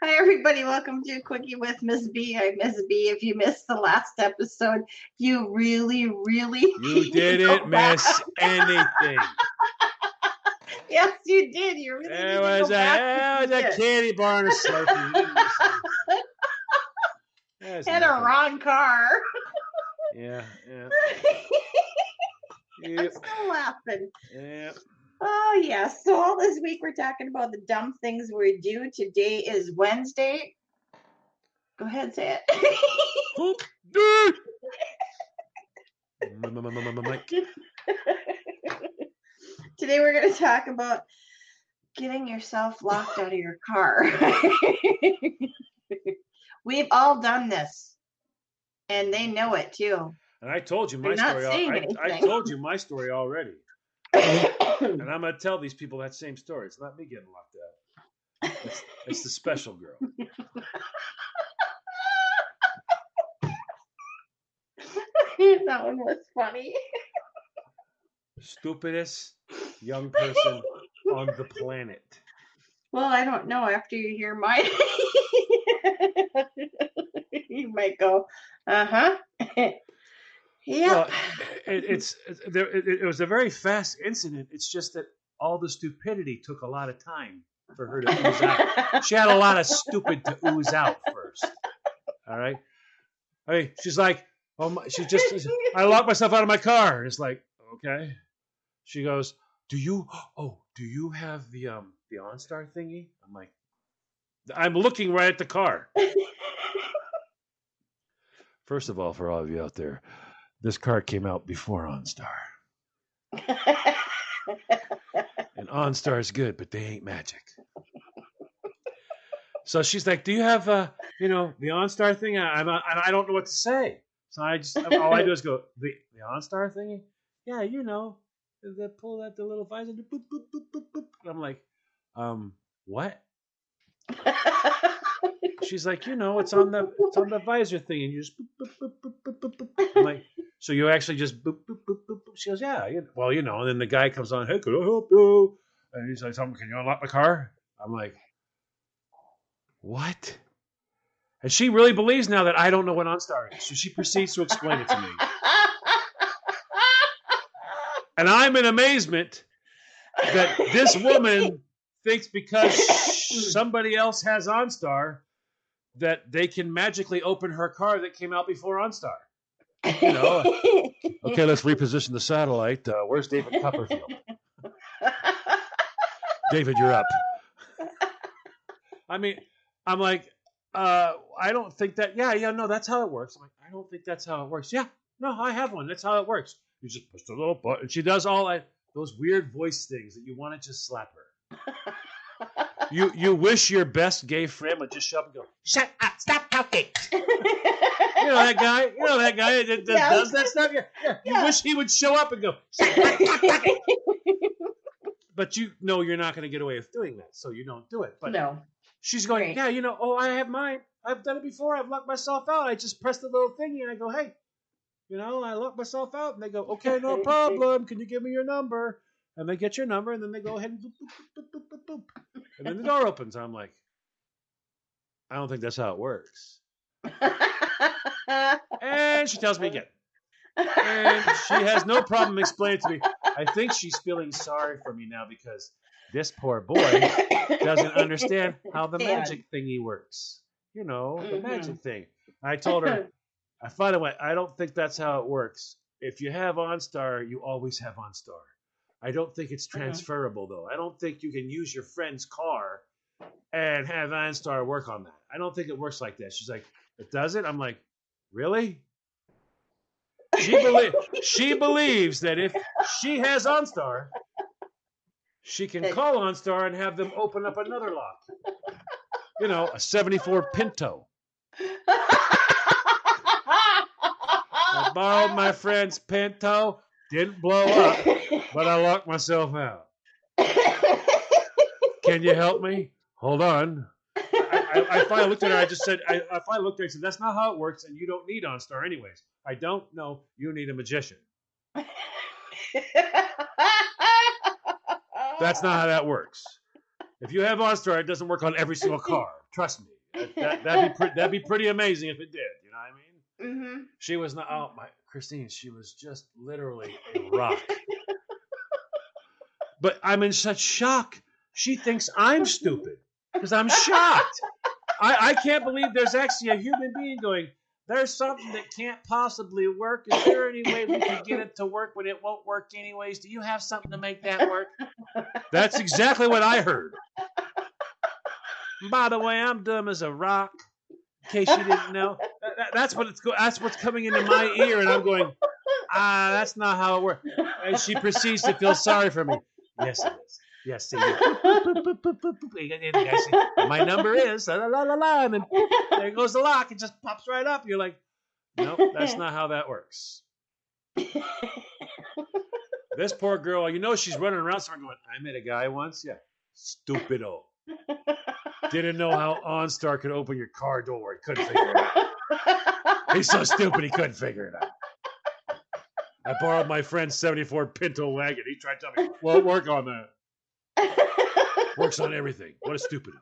Hi, everybody. Welcome to Quickie with Miss B. I'm Miss B. If you missed the last episode, you really You need to didn't go miss back. anything. Yes, you did. You really need There to was go back a and see it. candy bar and a Slurpee. You didn't miss anything. There's And a nothing. wrong car. Yeah. I'm Yep. still laughing. Yep. Oh, yes. So all this week we're talking about the dumb things we do. Today is Wednesday. Go ahead, say it. Hoop dude. Mike. Today we're going to talk about getting yourself locked out of your car. We've all done this, and they know it too. And I told you my They're not story. saying I anything. told you my story already. And I'm going to tell these people that same story. It's not me getting locked out. It's the special girl. That one was funny. Stupidest young person on the planet. Well, I don't know. After you hear mine, you might go, uh-huh. Yep. Well, it was a very fast incident. It's just that all the stupidity took a lot of time for her to ooze out. She had a lot of stupid to ooze out first. All right. I mean, she's like, I locked myself out of my car. And it's like, okay. She goes, do you have the OnStar thingy? I'm like, I'm looking right at the car. First of all, for all of you out there, this car came out before OnStar. And OnStar is good, but they ain't magic. So she's like, do you have the OnStar thing? I don't know what to say. So all I do is go, the OnStar thingy? Yeah, they pull out the little visor, boop, boop, boop, boop, boop. And I'm like, what? She's like, it's on the visor thing, and you just boop, boop, boop, boop, boop, boop, boop. I'm like, so you actually just boop, boop, boop, boop, boop. She goes, yeah. Well, and then the guy comes on, hey, can I help you? And he's like, can you unlock my car? I'm like, what? And she really believes now that I don't know what OnStar is. So she proceeds to explain it to me. And I'm in amazement that this woman thinks because somebody else has OnStar that they can magically open her car that came out before OnStar. Okay, let's reposition the satellite. Where's David Copperfield? David, you're up. I mean, I'm like, I don't think that. Yeah, no, that's how it works. I'm like, I don't think that's how it works. Yeah, no, I have one. That's how it works. You just push the little button. She does all those weird voice things that you want to just slap her. You wish your best gay friend would just show up and go, shut up, stop talking. That guy that does that stuff. Yeah. You wish he would show up and go, shut up, stop talking. But you're not going to get away with doing that, so you don't do it. But no. She's going, right. Yeah, I have mine. I've done it before. I've locked myself out. I just press the little thingy and I go, hey, I locked myself out. And they go, okay, no problem. Can you give me your number? And they get your number and then they go ahead and boop, boop, boop, boop, boop, boop. And then the door opens. I'm like, I don't think that's how it works. And she tells me again. And she has no problem explaining to me. I think she's feeling sorry for me now because this poor boy doesn't understand how the magic thingy works. The magic thing. I told her, by the way, I don't think that's how it works. If you have OnStar, you always have OnStar. I don't think it's transferable, though. I don't think you can use your friend's car and have OnStar work on that. I don't think it works like that. She's like, it doesn't? I'm like, really? She believes that if she has OnStar, she can call OnStar and have them open up another lock. A 74 Pinto. I borrowed my friend's Pinto, didn't blow up, but I locked myself out. Can you help me? Hold on. I finally looked at her. I finally looked at her and said, that's not how it works, and you don't need OnStar anyways. I don't know. You need a magician. That's not how that works. If you have OnStar, it doesn't work on every single car. Trust me. That'd be pretty amazing if it did. You know what I mean? Mm-hmm. She was not. Oh my, Christine. She was just literally a rock. But I'm in such shock. She thinks I'm stupid because I'm shocked. I can't believe there's actually a human being going, there's something that can't possibly work. Is there any way we can get it to work when it won't work anyways? Do you have something to make that work? That's exactly what I heard. By the way, I'm dumb as a rock. In case you didn't know, that's what's coming into my ear, and I'm going, that's not how it works. And she proceeds to feel sorry for me. Yes, it is. Yes, see, my number is la la la la, and then there goes the lock. It just pops right up. You're like, nope, that's not how that works. This poor girl, she's running around somewhere going, I met a guy once. Yeah, stupido. Didn't know how OnStar could open your car door. He couldn't figure it out. He's so stupid he couldn't figure it out. I borrowed my friend's 74 Pinto wagon. He tried to tell me, won't work on that. Works on everything. What a stupid.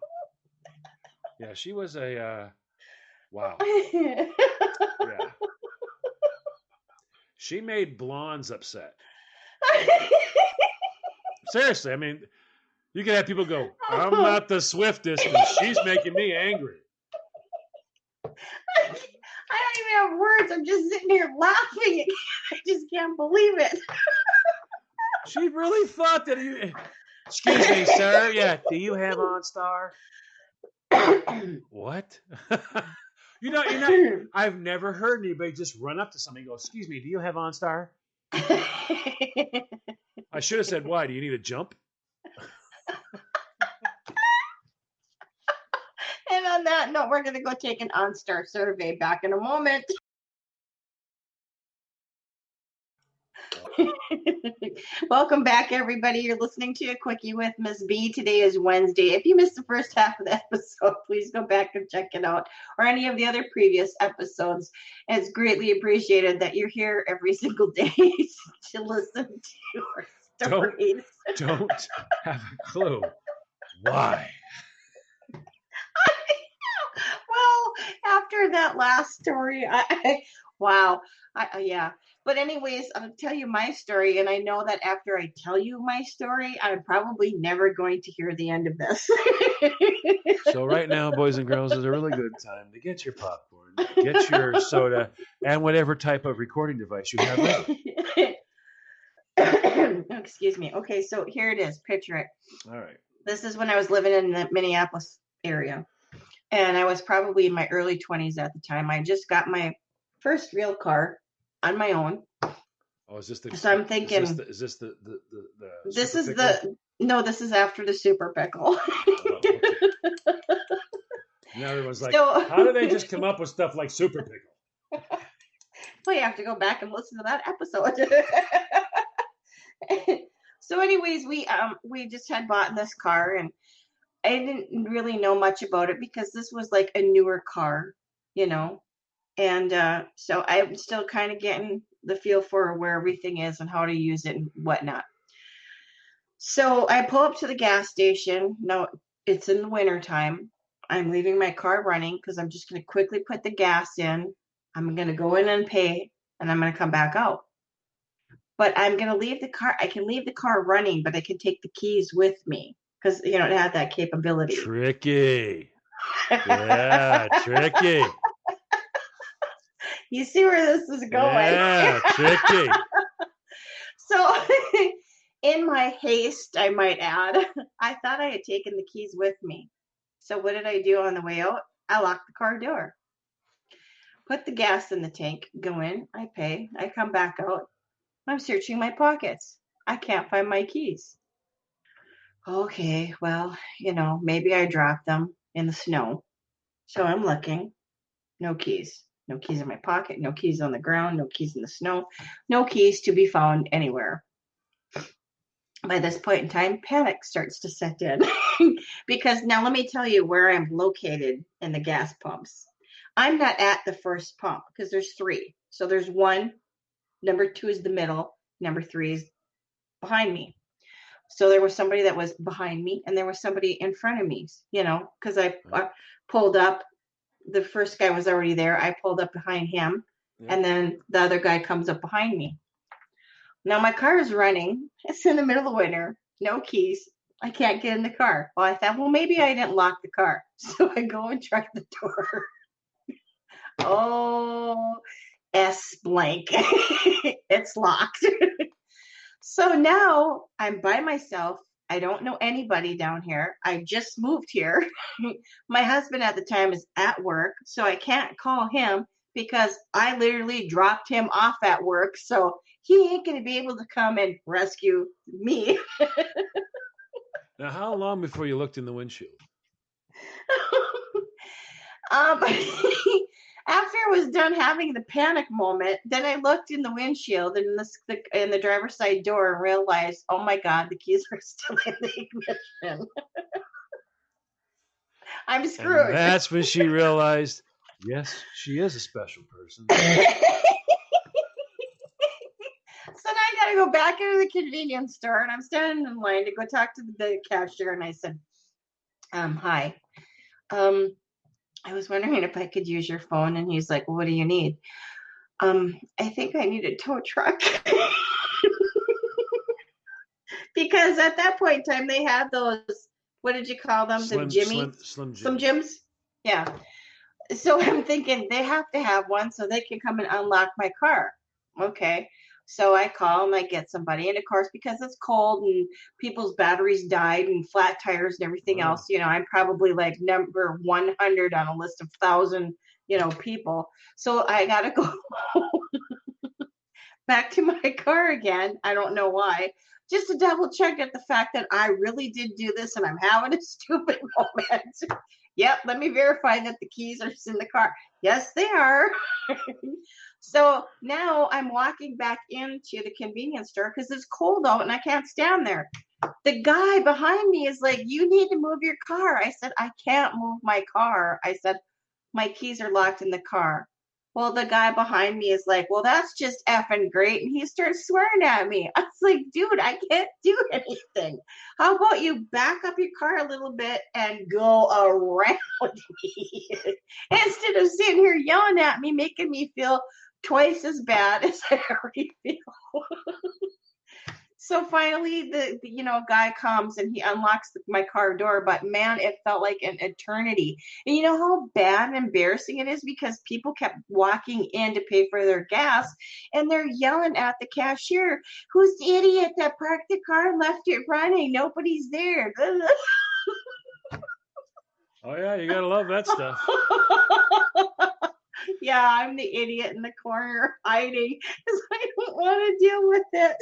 Yeah, she was a wow. Yeah. She made blondes upset. Seriously, I mean, you could have people go, I'm not the swiftest, and she's making me angry. I don't even have words. I'm just sitting here laughing. I just can't believe it. She really thought that you... Excuse me, sir. Yeah, do you have OnStar? What? I've never heard anybody just run up to somebody and go, excuse me, do you have OnStar? I should have said, why? Do you need a jump? And on that note, we're going to go take an OnStar survey back in a moment. Welcome back, everybody. You're listening to a Quickie with Ms. B. Today is Wednesday. If you missed the first half of the episode, please go back and check it out, or any of the other previous episodes. It's greatly appreciated that you're here every single day to listen to our stories. Don't have a clue why. Well, after that last story, wow. Yeah. But anyways, I'll tell you my story, and I know that after I tell you my story, I'm probably never going to hear the end of this. So right now, boys and girls, is a really good time to get your popcorn, get your soda, and whatever type of recording device you have ready. Excuse me. Okay, so here it is. Picture it. All right. This is when I was living in the Minneapolis area, and I was probably in my early 20s at the time. I just got my first real car on my own. Oh, is this the? So I'm thinking. Is this the? This is the. No, this is after the Super Pickle. Oh, okay. Now everyone's like, how do they just come up with stuff like Super Pickle? Well, you have to go back and listen to that episode. So, anyways, we just had bought this car, and I didn't really know much about it because this was like a newer car, And so I'm still kind of getting the feel for where everything is and how to use it and whatnot. So I pull up to the gas station. Now, it's in the wintertime. I'm leaving my car running because I'm just going to quickly put the gas in. I'm going to go in and pay, and I'm going to come back out. But I'm going to leave the car. I can leave the car running, but I can take the keys with me because, it had that capability. Tricky. Yeah, tricky. You see where this is going. Yeah, tricky. So in my haste, I might add, I thought I had taken the keys with me. So what did I do on the way out? I locked the car door. Put the gas in the tank, go in, I pay, I come back out. I'm searching my pockets. I can't find my keys. Okay, well, maybe I dropped them in the snow. So I'm looking. No keys. No keys in my pocket. No keys on the ground. No keys in the snow. No keys to be found anywhere. By this point in time, panic starts to set in. Because now let me tell you where I'm located in the gas pumps. I'm not at the first pump because there's 3. So there's 1. Number 2 is the middle. Number 3 is behind me. So there was somebody that was behind me, and there was somebody in front of me. Because I pulled up. The first guy was already there. I pulled up behind him, and then the other guy comes up behind me. Now my car is running. It's in the middle of winter. No keys. I can't get in the car. Well, I thought, well, maybe I didn't lock the car. So I go and try the door. Oh, S blank. It's locked. So now I'm by myself. I don't know anybody down here. I just moved here. My husband at the time is at work, so I can't call him because I literally dropped him off at work. So he ain't going to be able to come and rescue me. Now, how long before you looked in the windshield? After I was done having the panic moment, then I looked in the windshield and in the driver's side door and realized, oh my God, the keys are still in the ignition. I'm screwed. And that's when she realized, yes, she is a special person. So now I got to go back into the convenience store, and I'm standing in line to go talk to the cashier, and I said, hi. I was wondering if I could use your phone. And he's like, well, what do you need? I think I need a tow truck. Because at that point in time, they had those, what did you call them? Slim Jims? Yeah. So I'm thinking they have to have one so they can come and unlock my car. Okay. So I call and I get somebody. And of course, because it's cold and people's batteries died and flat tires and everything else, I'm probably like number 100 on a list of 1,000, people. So I got to go back to my car again. I don't know why. Just to double check at the fact that I really did do this and I'm having a stupid moment. Yep, let me verify that the keys are in the car. Yes, they are. So now I'm walking back into the convenience store because it's cold out and I can't stand there. The guy behind me is like, you need to move your car. I said, I can't move my car. I said, my keys are locked in the car. Well, the guy behind me is like, well, that's just effing great. And he starts swearing at me. I was like, dude, I can't do anything. How about you back up your car a little bit and go around me instead of sitting here yelling at me, making me feel twice as bad as I already feel. So finally, the guy comes and he unlocks my car door. But man, it felt like an eternity. And you know how bad and embarrassing it is because people kept walking in to pay for their gas, and they're yelling at the cashier, "Who's the idiot that parked the car and left it running? Nobody's there." Oh yeah, you gotta love that stuff. Yeah, I'm the idiot in the corner hiding because I don't want to deal with it.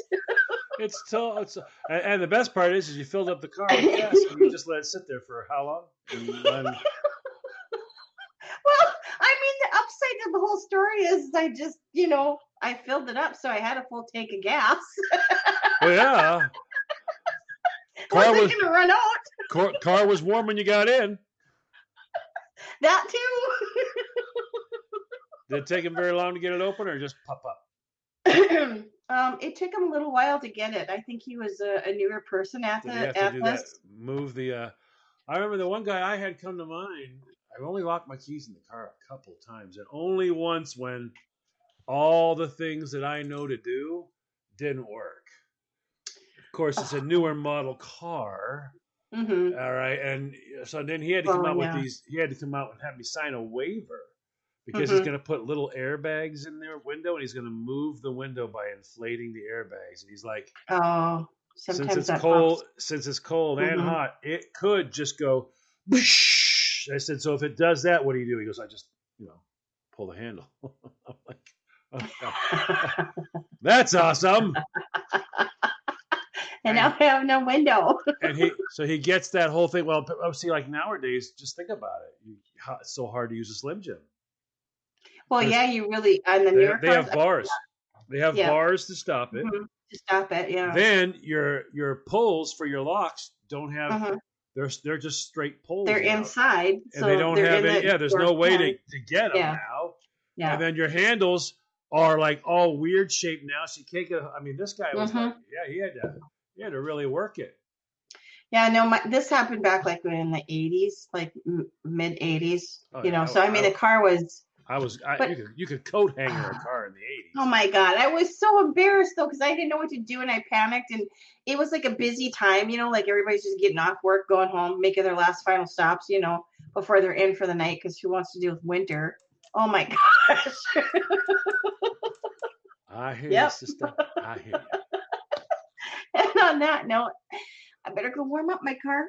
It's tough. And the best part is you filled up the car with gas and you just let it sit there for how long? Well, I mean, the upside of the whole story is I just, I filled it up, so I had a full tank of gas. Well, yeah. Wasn't gonna run out. Car was warm when you got in. That too. Did it take him very long to get it open, or just pop up? It took him a little while to get it. I think he was a newer person at this. Move the. I remember the one guy I had come to mind. I've only locked my keys in the car a couple times, and only once when all the things that I know to do didn't work. Of course, it's a newer model car. Mm-hmm. All right, and so then he had to come out with these. He had to come out and have me sign a waiver. Because he's going to put little airbags in their window, and he's going to move the window by inflating the airbags. And he's like, "Oh, since it's cold and hot, it could just go." Whoosh. I said, "So if it does that, what do you do?" He goes, "I just, pull the handle." I'm like, "Okay. That's awesome." And now I have no window. And he gets that whole thing. Well, see, like nowadays, just think about it. It's so hard to use a Slim Jim. Well, yeah, you really on the newer they have bars. They have bars to stop it. Mm-hmm. To stop it, yeah. Then your pulls for your locks don't have. They're just straight pulls. They're inside, and they don't have any. Yeah, there's no way to get them now. Yeah. And then your handles are like all weird shaped now, so you can't get. I mean, this guy was like, he had to You had to really work it. Yeah, no, this happened back like in the 80s, like mid 80s, Oh, you know. yeah, So I mean, the car was. But you could coat hanger a car in the 80s. oh my God, I was so embarrassed though because I didn't know what to do and I panicked and it was like a busy time, you know, like everybody's just getting off work, going home, making their last final stops, you know, before they're in for the night because who wants to deal with winter? Oh my gosh. I hear you, Yep. sister. I hear you. And on that note, I better go warm up my car.